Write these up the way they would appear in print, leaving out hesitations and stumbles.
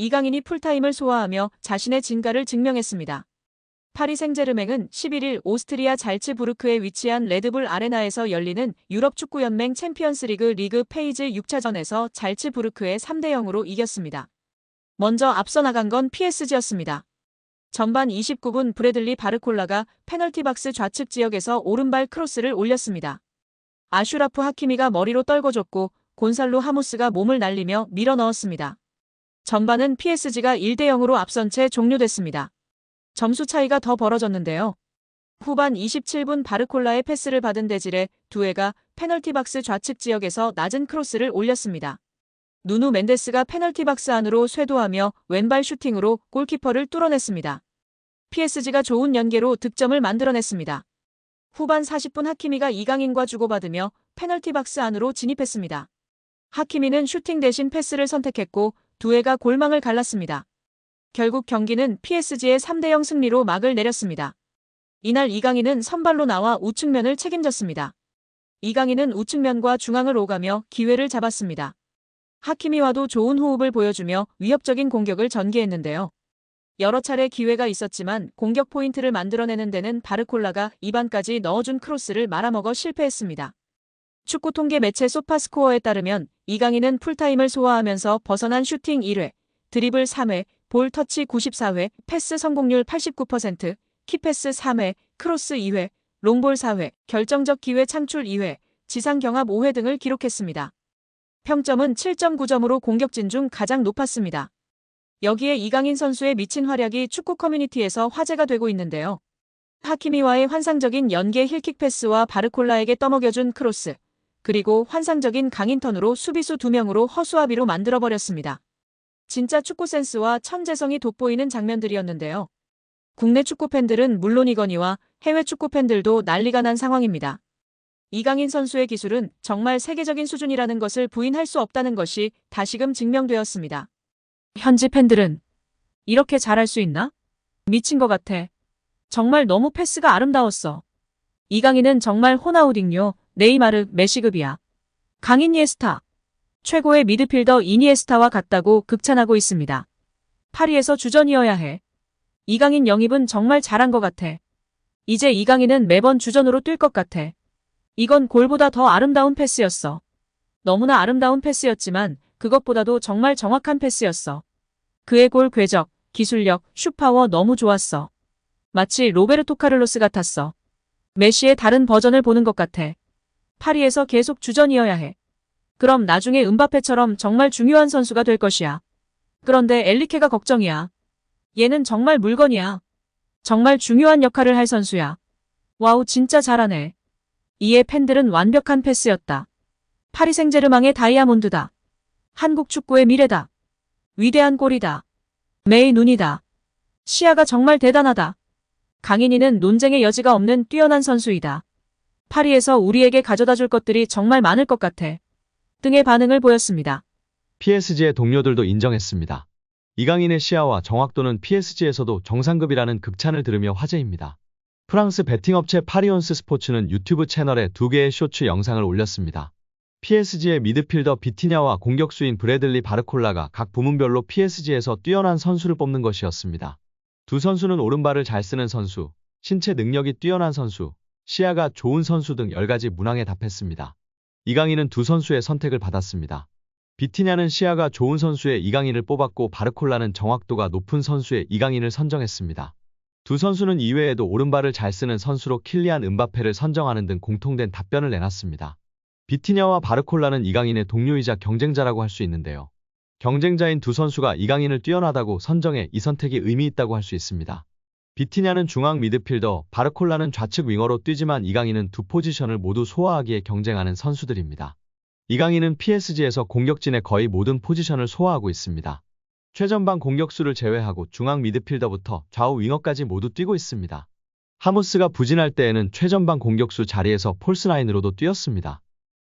이강인이 풀타임을 소화하며 자신의 진가를 증명했습니다. 파리 생제르맹은 11일 오스트리아 잘츠부르크에 위치한 레드불 아레나에서 열리는 유럽 축구연맹 챔피언스리그 리그 페이즈 6차전에서 잘츠부르크에 3대 0으로 이겼습니다. 먼저 앞서 나간 건 PSG였습니다. 전반 29분 브래들리 바르콜라가 페널티 박스 좌측 지역에서 오른발 크로스를 올렸습니다. 아슈라프 하키미가 머리로 떨궈줬고 곤살로 하모스가 몸을 날리며 밀어 넣었습니다. 전반은 PSG가 1대 0으로 앞선 채 종료됐습니다. 점수 차이가 더 벌어졌는데요. 후반 27분 바르콜라의 패스를 받은 데질레 두에가 페널티 박스 좌측 지역에서 낮은 크로스를 올렸습니다. 누누 멘데스가 페널티 박스 안으로 쇄도하며 왼발 슈팅으로 골키퍼를 뚫어냈습니다. PSG가 좋은 연계로 득점을 만들어냈습니다. 후반 40분 하키미가 이강인과 주고받으며 페널티 박스 안으로 진입했습니다. 하키미는 슈팅 대신 패스를 선택했고 두에가 골망을 갈랐습니다. 결국 경기는 PSG의 3대 0 승리로 막을 내렸습니다. 이날 이강인은 선발로 나와 우측면을 책임졌습니다. 이강인은 우측면과 중앙을 오가며 기회를 잡았습니다. 하키미와도 좋은 호흡을 보여주며 위협적인 공격을 전개했는데요. 여러 차례 기회가 있었지만 공격 포인트를 만들어내는 데는 바르콜라가 입안까지 넣어준 크로스를 말아먹어 실패했습니다. 축구 통계 매체 소파스코어에 따르면 이강인은 풀타임을 소화하면서 벗어난 슈팅 1회, 드리블 3회, 볼 터치 94회, 패스 성공률 89%, 키패스 3회, 크로스 2회, 롱볼 4회, 결정적 기회 창출 2회, 지상 경합 5회 등을 기록했습니다. 평점은 7.9점으로 공격진 중 가장 높았습니다. 여기에 이강인 선수의 미친 활약이 축구 커뮤니티에서 화제가 되고 있는데요. 하키미와의 환상적인 연계 힐킥 패스와 바르콜라에게 떠먹여준 크로스, 그리고 환상적인 강인턴으로 수비수 2명으로 허수아비로 만들어버렸습니다. 진짜 축구 센스와 천재성이 돋보이는 장면들이었는데요. 국내 축구 팬들은 물론이거니와 해외 축구 팬들도 난리가 난 상황입니다. 이강인 선수의 기술은 정말 세계적인 수준이라는 것을 부인할 수 없다는 것이 다시금 증명되었습니다. 현지 팬들은 이렇게 잘할 수 있나? 미친 것 같아. 정말 너무 패스가 아름다웠어. 이강인은 정말 호나우딩요, 네이마르, 메시급이야. 강인이에스타. 최고의 미드필더 이니에스타와 같다고 극찬하고 있습니다. 파리에서 주전이어야 해. 이강인 영입은 정말 잘한 것 같아. 이제 이강인은 매번 주전으로 뛸 것 같아. 이건 골보다 더 아름다운 패스였어. 너무나 아름다운 패스였지만 그것보다도 정말 정확한 패스였어. 그의 골 궤적, 기술력, 슛파워 너무 좋았어. 마치 로베르토 카를로스 같았어. 메시의 다른 버전을 보는 것 같아. 파리에서 계속 주전이어야 해. 그럼 나중에 음바페처럼 정말 중요한 선수가 될 것이야. 그런데 엘리케가 걱정이야. 얘는 정말 물건이야. 정말 중요한 역할을 할 선수야. 와우, 진짜 잘하네. 이에 팬들은 완벽한 패스였다. 파리 생제르맹의 다이아몬드다. 한국 축구의 미래다. 위대한 골이다. 매의 눈이다. 시야가 정말 대단하다. 강인이는 논쟁의 여지가 없는 뛰어난 선수이다. 파리에서 우리에게 가져다 줄 것들이 정말 많을 것 같아. 등의 반응을 보였습니다. PSG의 동료들도 인정했습니다. 이강인의 시야와 정확도는 PSG에서도 정상급이라는 극찬을 들으며 화제입니다. 프랑스 베팅업체 파리온스 스포츠는 유튜브 채널에 2개의 쇼츠 영상을 올렸습니다. PSG의 미드필더 비티냐와 공격수인 브래들리 바르콜라가 각 부문별로 PSG에서 뛰어난 선수를 뽑는 것이었습니다. 두 선수는 오른발을 잘 쓰는 선수, 신체 능력이 뛰어난 선수, 시야가 좋은 선수 등 10가지 문항에 답했습니다. 이강인은 두 선수의 선택을 받았습니다. 비티냐는 시야가 좋은 선수의 이강인을 뽑았고 바르콜라는 정확도가 높은 선수의 이강인을 선정했습니다. 두 선수는 이외에도 오른발을 잘 쓰는 선수로 킬리안 음바페를 선정하는 등 공통된 답변을 내놨습니다. 비티냐와 바르콜라는 이강인의 동료이자 경쟁자라고 할 수 있는데요. 경쟁자인 두 선수가 이강인을 뛰어나다고 선정해 이 선택이 의미 있다고 할 수 있습니다. 비티냐는 중앙 미드필더, 바르콜라는 좌측 윙어로 뛰지만 이강인은 두 포지션을 모두 소화하기에 경쟁하는 선수들입니다. 이강인은 PSG에서 공격진의 거의 모든 포지션을 소화하고 있습니다. 최전방 공격수를 제외하고 중앙 미드필더부터 좌우 윙어까지 모두 뛰고 있습니다. 하모스가 부진할 때에는 최전방 공격수 자리에서 폴스나인으로도 뛰었습니다.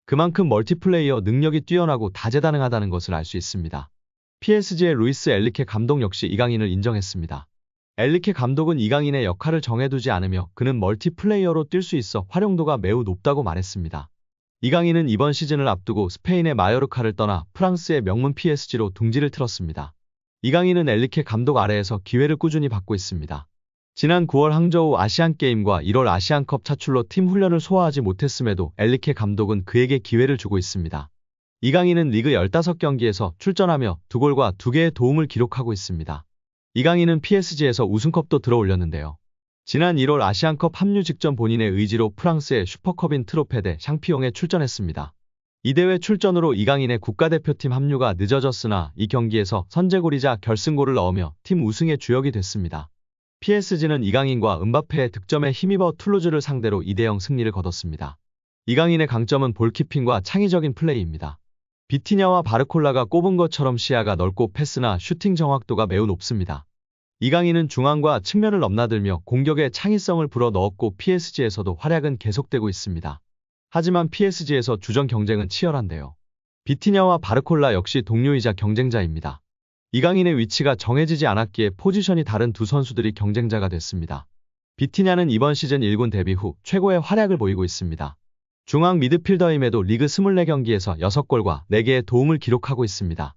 그만큼 멀티플레이어 능력이 뛰어나고 다재다능하다는 것을 알 수 있습니다. PSG의 루이스 엘리케 감독 역시 이강인을 인정했습니다. 엘리케 감독은 이강인의 역할을 정해두지 않으며 그는 멀티플레이어로 뛸 수 있어 활용도가 매우 높다고 말했습니다. 이강인은 이번 시즌을 앞두고 스페인의 마요르카를 떠나 프랑스의 명문 PSG로 둥지를 틀었습니다. 이강인은 엘리케 감독 아래에서 기회를 꾸준히 받고 있습니다. 지난 9월 항저우 아시안게임과 1월 아시안컵 차출로 팀 훈련을 소화하지 못했음에도 엘리케 감독은 그에게 기회를 주고 있습니다. 이강인은 리그 15경기에서 출전하며 2골과 2개의 도움을 기록하고 있습니다. 이강인은 PSG에서 우승컵도 들어올렸는데요. 지난 1월 아시안컵 합류 직전 본인의 의지로 프랑스의 슈퍼컵인 트로페 대 샹피용에 출전했습니다. 이 대회 출전으로 이강인의 국가대표팀 합류가 늦어졌으나 이 경기에서 선제골이자 결승골을 넣으며 팀 우승의 주역이 됐습니다. PSG는 이강인과 은바페의 득점에 힘입어 툴루즈를 상대로 2대0 승리를 거뒀습니다. 이강인의 강점은 볼키핑과 창의적인 플레이입니다. 비티냐와 바르콜라가 꼽은 것처럼 시야가 넓고 패스나 슈팅 정확도가 매우 높습니다. 이강인은 중앙과 측면을 넘나들며 공격의 창의성을 불어넣었고 PSG에서도 활약은 계속되고 있습니다. 하지만 PSG에서 주전 경쟁은 치열한데요. 비티냐와 바르콜라 역시 동료이자 경쟁자입니다. 이강인의 위치가 정해지지 않았기에 포지션이 다른 두 선수들이 경쟁자가 됐습니다. 비티냐는 이번 시즌 1군 데뷔 후 최고의 활약을 보이고 있습니다. 중앙 미드필더임에도 리그 24경기에서 6골과 4개의 도움을 기록하고 있습니다.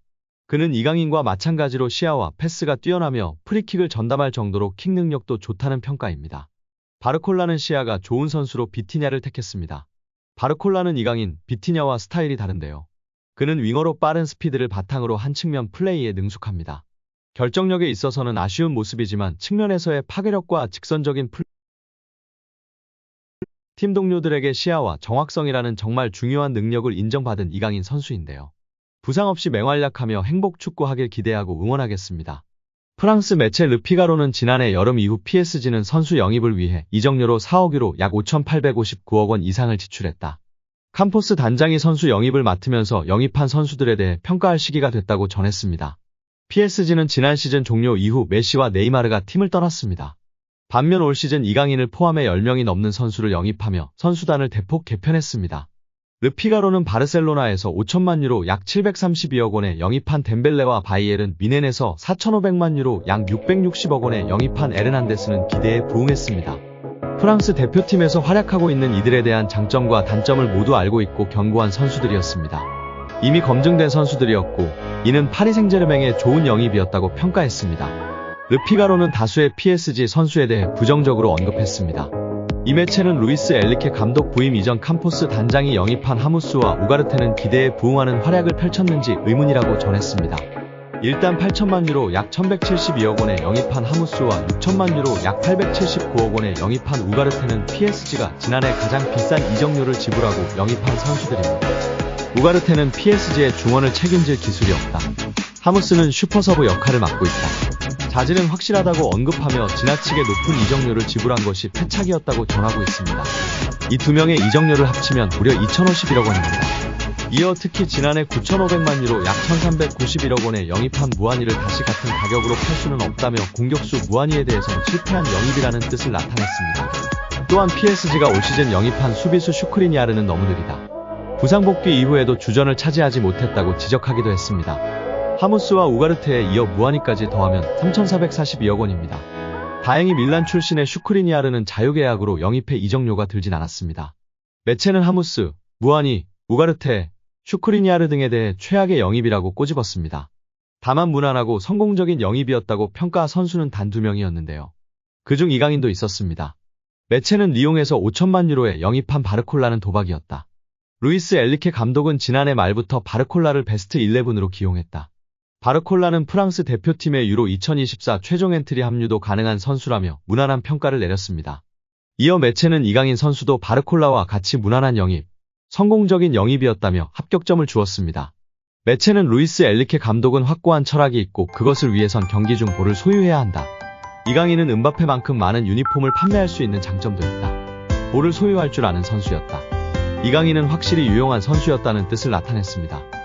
그는 이강인과 마찬가지로 시야와 패스가 뛰어나며 프리킥을 전담할 정도로 킥 능력도 좋다는 평가입니다. 바르콜라는 시야가 좋은 선수로 비티냐를 택했습니다. 바르콜라는 이강인, 비티냐와 스타일이 다른데요. 그는 윙어로 빠른 스피드를 바탕으로 한 측면 플레이에 능숙합니다. 결정력에 있어서는 아쉬운 모습이지만 측면에서의 파괴력과 직선적인 팀 동료들에게 시야와 정확성이라는 정말 중요한 능력을 인정받은 이강인 선수인데요. 부상 없이 맹활약하며 행복 축구하길 기대하고 응원하겠습니다. 프랑스 매체 르피가로는 지난해 여름 이후 PSG는 선수 영입을 위해 이적료로 4억 유로 약 5,859억 원 이상을 지출했다. 캄포스 단장이 선수 영입을 맡으면서 영입한 선수들에 대해 평가할 시기가 됐다고 전했습니다. PSG는 지난 시즌 종료 이후 메시와 네이마르가 팀을 떠났습니다. 반면 올 시즌 이강인을 포함해 10명이 넘는 선수를 영입하며 선수단을 대폭 개편했습니다. 르피가로는 바르셀로나에서 5천만 유로 약 732억 원에 영입한 덴벨레와 바이에른 미넨에서 4,500만 유로 약 660억 원에 영입한 에르난데스는 기대에 부응했습니다. 프랑스 대표팀에서 활약하고 있는 이들에 대한 장점과 단점을 모두 알고 있고 견고한 선수들이었습니다. 이미 검증된 선수들이었고 이는 파리 생제르맹의 좋은 영입이었다고 평가했습니다. 르피가로는 다수의 PSG 선수에 대해 부정적으로 언급했습니다. 이 매체는 루이스 엘리케 감독 부임 이전 캄포스 단장이 영입한 하무스와 우가르테는 기대에 부응하는 활약을 펼쳤는지 의문이라고 전했습니다. 일단 8천만 유로 약 1172억 원에 영입한 하무스와 6천만 유로 약 879억 원에 영입한 우가르테는 PSG가 지난해 가장 비싼 이적료를 지불하고 영입한 선수들입니다. 우가르테는 PSG의 중원을 책임질 기술이 없다. 하무스는 슈퍼서브 역할을 맡고 있다. 자질은 확실하다고 언급하며 지나치게 높은 이적료를 지불한 것이 패착이었다고 전하고 있습니다. 이 두 명의 이적료를 합치면 무려 2,051억 원입니다. 이어 특히 지난해 9,500만 유로 약 1,391억 원에 영입한 무하니를 다시 같은 가격으로 팔 수는 없다며 공격수 무하니에 대해선 실패한 영입이라는 뜻을 나타냈습니다. 또한 PSG가 올 시즌 영입한 수비수 슈크리니아르는 너무 느리다. 부상 복귀 이후에도 주전을 차지하지 못했다고 지적하기도 했습니다. 하무스와 우가르테에 이어 무하니까지 더하면 3,442억 원입니다. 다행히 밀란 출신의 슈크리니아르는 자유계약으로 영입해 이적료가 들진 않았습니다. 매체는 하무스, 무하니, 우가르테, 슈크리니아르 등에 대해 최악의 영입이라고 꼬집었습니다. 다만 무난하고 성공적인 영입이었다고 평가 선수는 단 2명이었는데요. 그중 이강인도 있었습니다. 매체는 리옹에서 5천만 유로에 영입한 바르콜라는 도박이었다. 루이스 엘리케 감독은 지난해 말부터 바르콜라를 베스트 11으로 기용했다. 바르콜라는 프랑스 대표팀의 유로 2024 최종 엔트리 합류도 가능한 선수라며 무난한 평가를 내렸습니다. 이어 매체는 이강인 선수도 바르콜라와 같이 무난한 영입, 성공적인 영입이었다며 합격점을 주었습니다. 매체는 루이스 엘리케 감독은 확고한 철학이 있고 그것을 위해선 경기 중 볼을 소유해야 한다. 이강인은 은바페만큼 많은 유니폼을 판매할 수 있는 장점도 있다. 볼을 소유할 줄 아는 선수였다. 이강인은 확실히 유용한 선수였다는 뜻을 나타냈습니다.